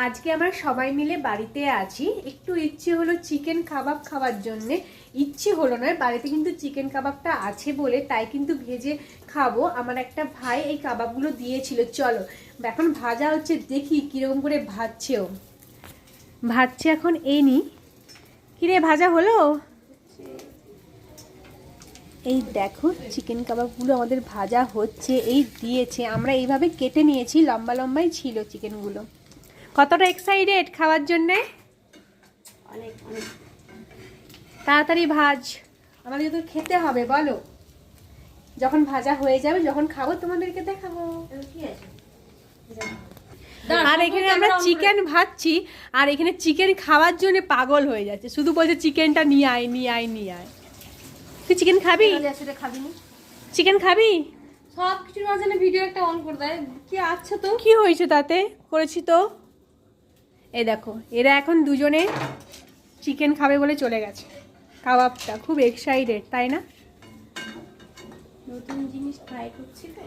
আজকে আমরা সবাই মিলে বাড়িতে আছি। একটু ইচ্ছে হলো চিকেন কাবাব খাওয়ার জন্য। ইচ্ছে হলো নয়, বাড়িতে কিন্তু চিকেন কাবাবটা আছে বলে তাই কিন্তু ভেজে খাবো। আমার একটা ভাই এই কাবাবগুলো দিয়েছিল। চলো এখন ভাজা হচ্ছে, দেখি কিরকম করে ভাজছেও। ভাজছে এখন এনি। কিরে ভাজা হলো? এই দেখো চিকেন কাবাবগুলো আমাদের ভাজা হচ্ছে। এই দিয়েছে, আমরা এইভাবে কেটে নিয়েছি, লম্বা লম্বাই ছিল চিকেনগুলো। কতটা এক্সাইটেড খাওয়ার জন্যে? অনেক অনেক তাড়াতাড়ি ভাজ, আমাদের তো খেতে হবে। বলো, যখন ভাজা হয়ে যাবে, যখন খাবো তোমাদেরকে দেখাবো। কি আছে? আর এখানে আমরা চিকেন ভাজছি, আর এখানে চিকেন খাওয়ার জন্য পাগল হয়ে যাচ্ছে, শুধু বলছে চিকেনটা নিয়ে আয় নিয়ে আয় নিয়ে আয়। তুই চিকেন খাবি? সেটা খাবি না? চিকেন খাবি? সব কিছুর মাঝখানে ভিডিও একটা অন করে দেয়। কি আচ্ছা তো কি হয়েছে তাতে? করেছি তো। এই দেখো এরা এখন দুজনে চিকেন খাবে বলে চলে গেছে। কাবাবটা খুব এক্সাইটেড, তাই না? নতুন জিনিস ট্রাই করছি তো।